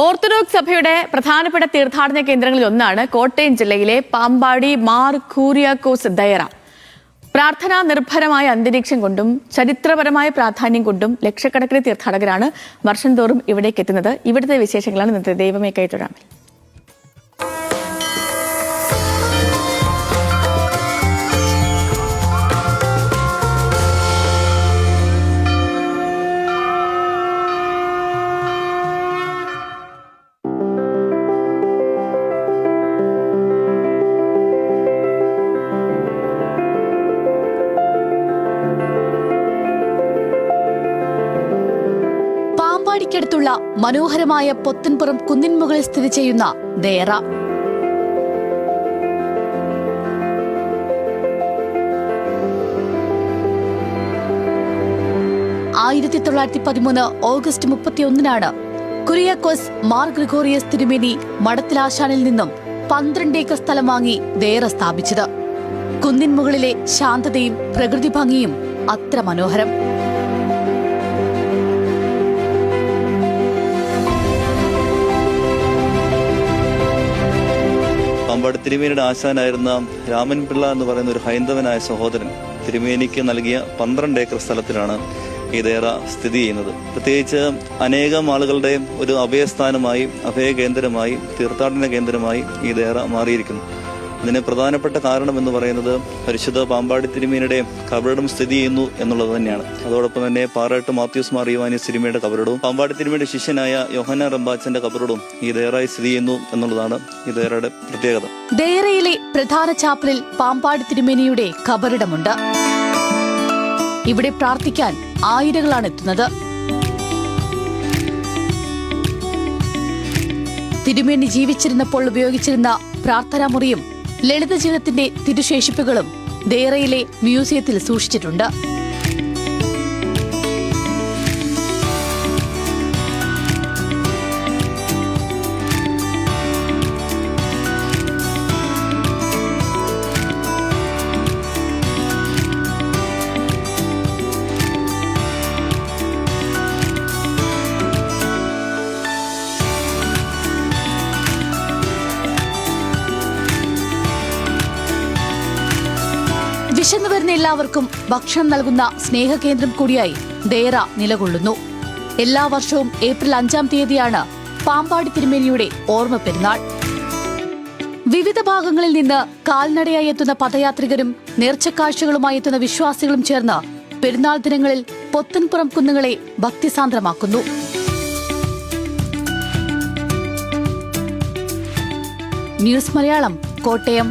Orthodox സഭയുടെ പ്രധാനപ്പെട്ട തീർത്ഥാടന കേന്ദ്രങ്ങളിൽ ഒന്നാണ് കോട്ടയം ജില്ലയിലെ പാമ്പാടി മാർ കൂരിയാക്കോസ് ദയറ. പ്രാർത്ഥനാ നിർഭരമായ അന്തരീക്ഷം കൊണ്ടും ചരിത്രപരമായ പ്രാധാന്യം കൊണ്ടും ലക്ഷക്കണക്കിന് തീർത്ഥാടകരാണ് വർഷം തോറും ഇവിടേക്ക് എത്തുന്നത്. ഇവിടുത്തെ വിശേഷങ്ങളാണ് ഇന്നത്തെ ദൈവമേ കൈത്തൊഴാമേ. പാമ്പാടിക്കടുത്തുള്ള മനോഹരമായ പൊത്തൻപുറം കുന്നിൻമുകളിൽ സ്ഥിതി ചെയ്യുന്ന ദയറ. ഓഗസ്റ്റ് 31 കുരിയാക്കോസ് മാർ ഗ്രിഗോറിയസ് തിരുമേനി മഠത്തിലാശാനിൽ നിന്നും 12 ഏക്കർ സ്ഥലം വാങ്ങി ദയറ സ്ഥാപിച്ചത്. കുന്നിൻമുകളിലെ ശാന്തതയും പ്രകൃതി ഭംഗിയും അത്ര മനോഹരം. പാമ്പാടി തിരുമേനിയുടെ ആശാനായിരുന്ന രാമൻ പിള്ള എന്ന് പറയുന്ന ഒരു ഹൈന്ദവനായ സഹോദരൻ തിരുമേനിക്ക് നൽകിയ 12 ഏക്കർ സ്ഥലത്തിലാണ് ഈ ദയറ സ്ഥിതി ചെയ്യുന്നത്. പ്രത്യേകിച്ച് അനേകം ആളുകളുടെ ഒരു അഭയസ്ഥാനമായി, അഭയകേന്ദ്രമായി, തീർത്ഥാടന കേന്ദ്രമായി ഈ ദയറ മാറിയിരിക്കുന്നു. അതിന് പ്രധാനപ്പെട്ട കാരണം എന്ന് പറയുന്നത് പരിശുദ്ധ പാമ്പാടി തിരുമേനിയുടെ കബറിടം സ്ഥിതി ചെയ്യുന്നു എന്നുള്ളത് തന്നെയാണ്. അതോടൊപ്പം തന്നെ പാറാട്ട് മാത്യൂസ് മാർ യോവാനിയോസ് തിരുമേനിയുടെ കബറിടവും പാമ്പാടി തിരുമേനിയുടെ ശിഷ്യനായ യോഹന്നാൻ റമ്പാച്ചന്റെ കബറിടവും ഈ ദയറായി സ്ഥിതി ചെയ്യുന്നു എന്നുള്ളതാണ് ഈ ദയറയുടെ പ്രത്യേകത. ദയറയിലെ പ്രധാന ചാപ്പലിൽ പാമ്പാടി തിരുമേനിയുടെ കബറിടമുണ്ട്. ഇവിടെ പ്രാർത്ഥിക്കാൻ ആയിരങ്ങളാണ് എത്തുന്നത്. തിരുമേനി ജീവിച്ചിരുന്നപ്പോൾ ഉപയോഗിച്ചിരുന്ന പ്രാർത്ഥനാമുറിയും ലളിത ജീവിതത്തിന്റെ തിരുശേഷിപ്പുകളും ദയറയിലെ മ്യൂസിയത്തിൽ സൂക്ഷിച്ചിട്ടുണ്ട്. വിശന്നു വരുന്ന എല്ലാവർക്കും ഭക്ഷണം നൽകുന്ന സ്നേഹകേന്ദ്രം കൂടിയായി ദയറ നിലകൊള്ളുന്നു. എല്ലാ വർഷവും ഏപ്രിൽ 5 പാമ്പാടി തിരുമേനിയുടെ ഓർമ്മ പെരുന്നാൾ. വിവിധ ഭാഗങ്ങളിൽ നിന്ന് കാൽനടയായി എത്തുന്ന പദയാത്രികരും നേർച്ചക്കാഴ്ചകളുമായി എത്തുന്ന വിശ്വാസികളും ചേർന്ന് പെരുന്നാൾ ദിനങ്ങളിൽ പൊത്തൻപുറം കുന്നുകളെ ഭക്തിസാന്ദ്രമാക്കുന്നു. ന്യൂസ് മലയാളം, കോട്ടയം.